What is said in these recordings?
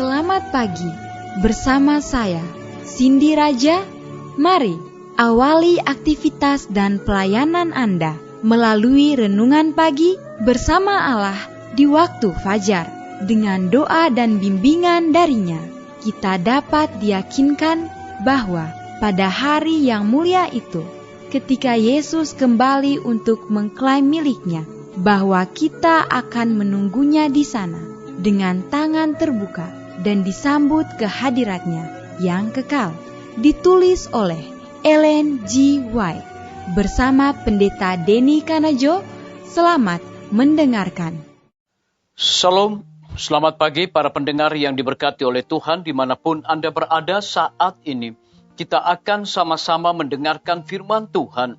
Selamat pagi, bersama saya, Cindy Raja. Mari awali aktivitas dan pelayanan Anda melalui renungan pagi bersama Allah di waktu fajar. Dengan doa dan bimbingan darinya, kita dapat diyakinkan bahwa pada hari yang mulia itu, ketika Yesus kembali untuk mengklaim miliknya, bahwa kita akan menunggunya di sana dengan tangan terbuka dan disambut ke hadiratnya yang kekal. Ditulis oleh Ellen G. White bersama Pendeta Denny Kanajo. Selamat mendengarkan. Salam, selamat pagi para pendengar yang diberkati oleh Tuhan dimanapun Anda berada saat ini. Kita akan sama-sama mendengarkan firman Tuhan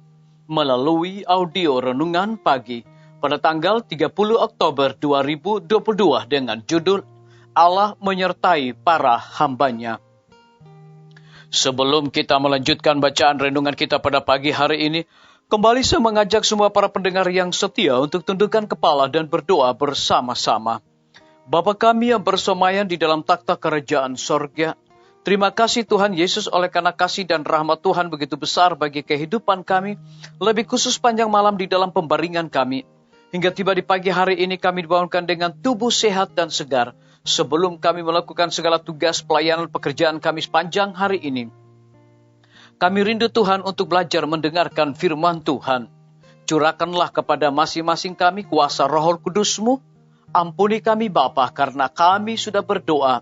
melalui audio renungan pagi pada tanggal 30 Oktober 2022 dengan judul Allah menyertai para hambanya. Sebelum kita melanjutkan bacaan renungan kita pada pagi hari ini, kembali saya mengajak semua para pendengar yang setia untuk tundukkan kepala dan berdoa bersama-sama. Bapa kami yang bersemayam di dalam takhta kerajaan sorga, terima kasih Tuhan Yesus oleh karena kasih dan rahmat Tuhan begitu besar bagi kehidupan kami, lebih khusus panjang malam di dalam pembaringan kami. Hingga tiba di pagi hari ini kami dibangunkan dengan tubuh sehat dan segar. Sebelum kami melakukan segala tugas pelayanan pekerjaan kami sepanjang hari ini, kami rindu Tuhan untuk belajar mendengarkan firman Tuhan. Curahkanlah kepada masing-masing kami kuasa Roh Kudus-Mu. Ampuni kami Bapa karena kami sudah berdoa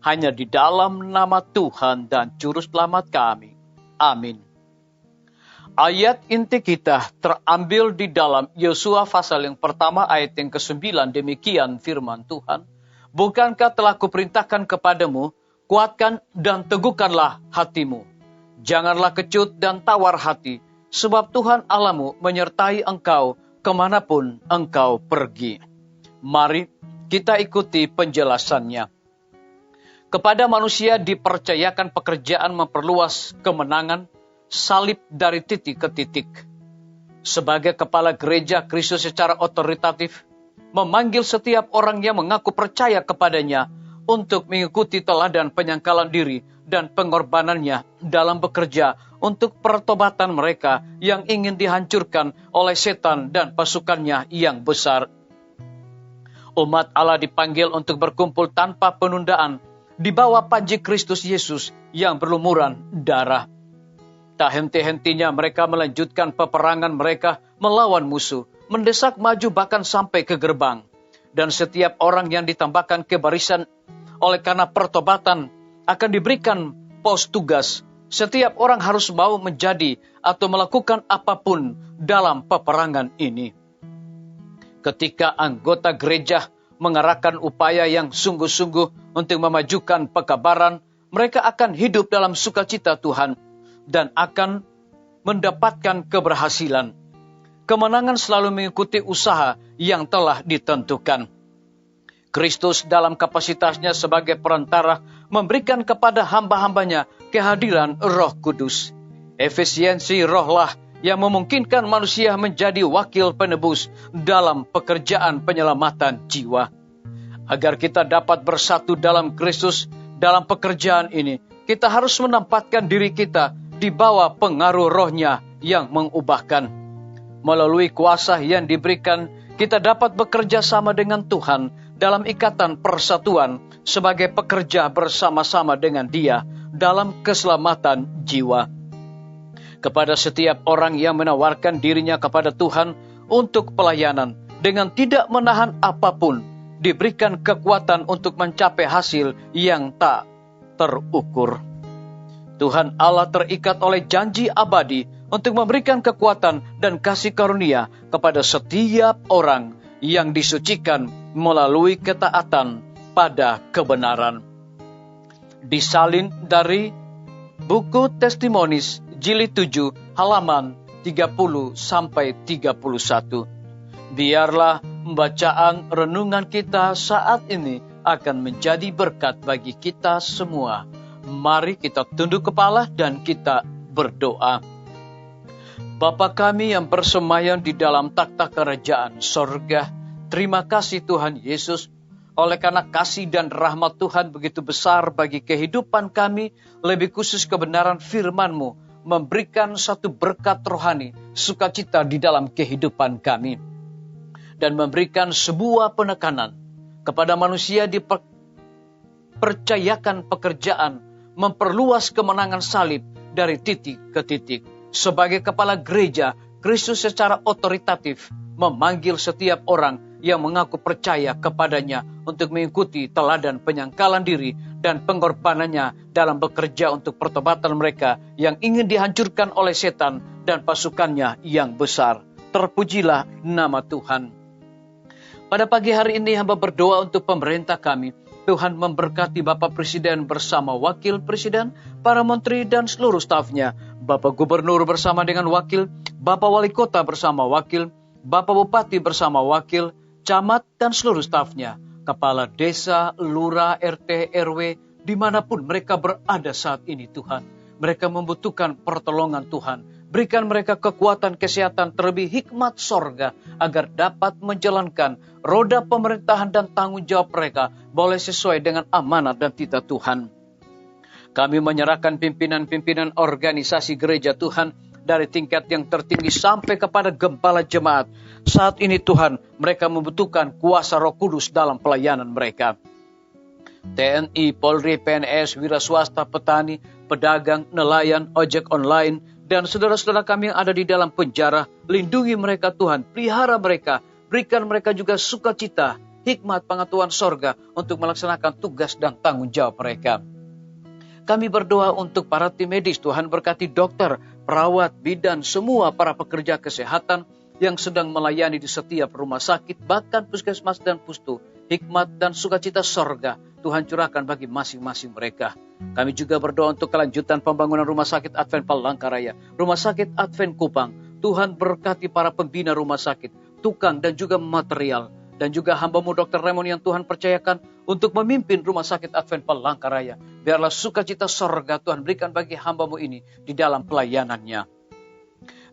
hanya di dalam nama Tuhan dan Juru Selamat kami. Amin. Ayat inti kita terambil di dalam Yosua pasal yang pertama ayat yang ke-9. Demikian firman Tuhan. Bukankah telah kuperintahkan kepadamu, kuatkan dan teguhkanlah hatimu. Janganlah kecut dan tawar hati, sebab Tuhan Allahmu menyertai engkau kemanapun engkau pergi. Mari kita ikuti penjelasannya. Kepada manusia dipercayakan pekerjaan memperluas kemenangan salib dari titik ke titik. Sebagai kepala gereja, Kristus secara otoritatif memanggil setiap orang yang mengaku percaya kepadanya untuk mengikuti teladan penyangkalan diri dan pengorbanannya dalam bekerja untuk pertobatan mereka yang ingin dihancurkan oleh setan dan pasukannya yang besar. Umat Allah dipanggil untuk berkumpul tanpa penundaan di bawah panji Kristus Yesus yang berlumuran darah. Tak henti-hentinya mereka melanjutkan peperangan mereka melawan musuh, mendesak maju bahkan sampai ke gerbang. Dan setiap orang yang ditambahkan ke barisan oleh karena pertobatan akan diberikan pos tugas. Setiap orang harus mau menjadi atau melakukan apapun dalam peperangan ini. Ketika anggota gereja mengarahkan upaya yang sungguh-sungguh untuk memajukan pekabaran, mereka akan hidup dalam sukacita Tuhan dan akan mendapatkan keberhasilan. Kemenangan selalu mengikuti usaha yang telah ditentukan. Kristus dalam kapasitasnya sebagai perantara memberikan kepada hamba-hambanya kehadiran Roh Kudus. Efisiensi rohlah yang memungkinkan manusia menjadi wakil penebus dalam pekerjaan penyelamatan jiwa. Agar kita dapat bersatu dalam Kristus dalam pekerjaan ini, kita harus menempatkan diri kita di bawah pengaruh rohnya yang mengubahkan. Melalui kuasa yang diberikan, kita dapat bekerja sama dengan Tuhan dalam ikatan persatuan sebagai pekerja bersama-sama dengan Dia dalam keselamatan jiwa. Kepada setiap orang yang menawarkan dirinya kepada Tuhan untuk pelayanan dengan tidak menahan apapun, diberikan kekuatan untuk mencapai hasil yang tak terukur. Tuhan Allah terikat oleh janji abadi untuk memberikan kekuatan dan kasih karunia kepada setiap orang yang disucikan melalui ketaatan pada kebenaran. Disalin dari buku Testimonis jilid 7 halaman 30-31. Biarlah bacaan renungan kita saat ini akan menjadi berkat bagi kita semua. Mari kita tunduk kepala dan kita berdoa. Bapa kami yang bersemayam di dalam takhta kerajaan sorga, terima kasih Tuhan Yesus Oleh karena kasih dan rahmat Tuhan begitu besar bagi kehidupan kami, lebih khusus kebenaran firman-Mu memberikan satu berkat rohani, sukacita di dalam kehidupan kami. Dan memberikan sebuah penekanan kepada manusia dipercayakan pekerjaan, memperluas kemenangan salib dari titik ke titik. Sebagai kepala gereja, Kristus secara otoritatif memanggil setiap orang yang mengaku percaya kepadanya untuk mengikuti teladan penyangkalan diri dan pengorbanannya dalam bekerja untuk pertobatan mereka yang ingin dihancurkan oleh setan dan pasukannya yang besar. Terpujilah nama Tuhan. Pada pagi hari ini hamba berdoa untuk pemerintah kami. Tuhan memberkati Bapak Presiden bersama Wakil Presiden, para menteri dan seluruh stafnya, Bapak Gubernur bersama dengan wakil, Bapak Wali Kota bersama wakil, Bapak Bupati bersama wakil, camat dan seluruh stafnya, kepala desa, lurah, RT, RW, dimanapun mereka berada saat ini Tuhan. Mereka membutuhkan pertolongan Tuhan. Berikan mereka kekuatan, kesehatan, terlebih hikmat sorga, agar dapat menjalankan roda pemerintahan dan tanggung jawab mereka boleh sesuai dengan amanat dan titah Tuhan. Kami menyerahkan pimpinan-pimpinan organisasi gereja Tuhan, dari tingkat yang tertinggi sampai kepada gembala jemaat. Saat ini Tuhan, mereka membutuhkan kuasa Roh Kudus dalam pelayanan mereka. TNI, Polri, PNS, wira swasta, petani, pedagang, nelayan, ojek online, dan saudara-saudara kami yang ada di dalam penjara, lindungi mereka Tuhan, pelihara mereka, berikan mereka juga sukacita, hikmat pengetahuan sorga untuk melaksanakan tugas dan tanggung jawab mereka. Kami berdoa untuk para tim medis, Tuhan berkati dokter, perawat, bidan, semua para pekerja kesehatan yang sedang melayani di setiap rumah sakit, bahkan puskesmas dan pustu. Hikmat dan sukacita sorga Tuhan curahkan bagi masing-masing mereka. Kami juga berdoa untuk kelanjutan pembangunan Rumah Sakit Advent Palangkaraya, Rumah Sakit Advent Kupang. Tuhan berkati para pembina rumah sakit, tukang dan juga material. Dan juga hamba-Mu Dr. Raymond yang Tuhan percayakan untuk memimpin Rumah Sakit Advent Palangkaraya. Biarlah sukacita sorga Tuhan berikan bagi hamba-Mu ini di dalam pelayanannya.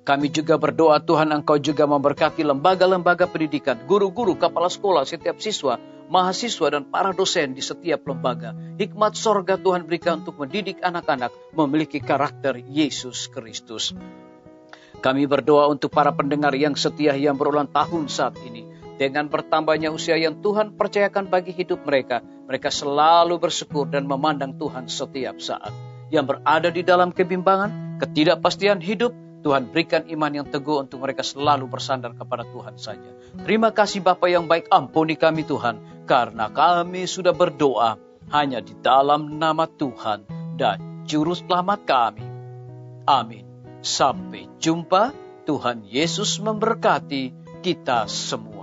Kami juga berdoa Tuhan Engkau juga memberkati lembaga-lembaga pendidikan, guru-guru, kepala sekolah, setiap siswa, mahasiswa dan para dosen di setiap lembaga. Hikmat sorga Tuhan berikan untuk mendidik anak-anak memiliki karakter Yesus Kristus. Kami berdoa untuk para pendengar yang setia yang berulang tahun saat ini. Dengan bertambahnya usia yang Tuhan percayakan bagi hidup mereka, mereka selalu bersyukur dan memandang Tuhan setiap saat. Yang berada di dalam kebimbangan, ketidakpastian hidup, Tuhan berikan iman yang teguh untuk mereka selalu bersandar kepada Tuhan saja. Terima kasih Bapa yang baik, ampuni kami Tuhan, karena kami sudah berdoa hanya di dalam nama Tuhan dan Juru Selamat kami. Amin. Sampai jumpa, Tuhan Yesus memberkati kita semua.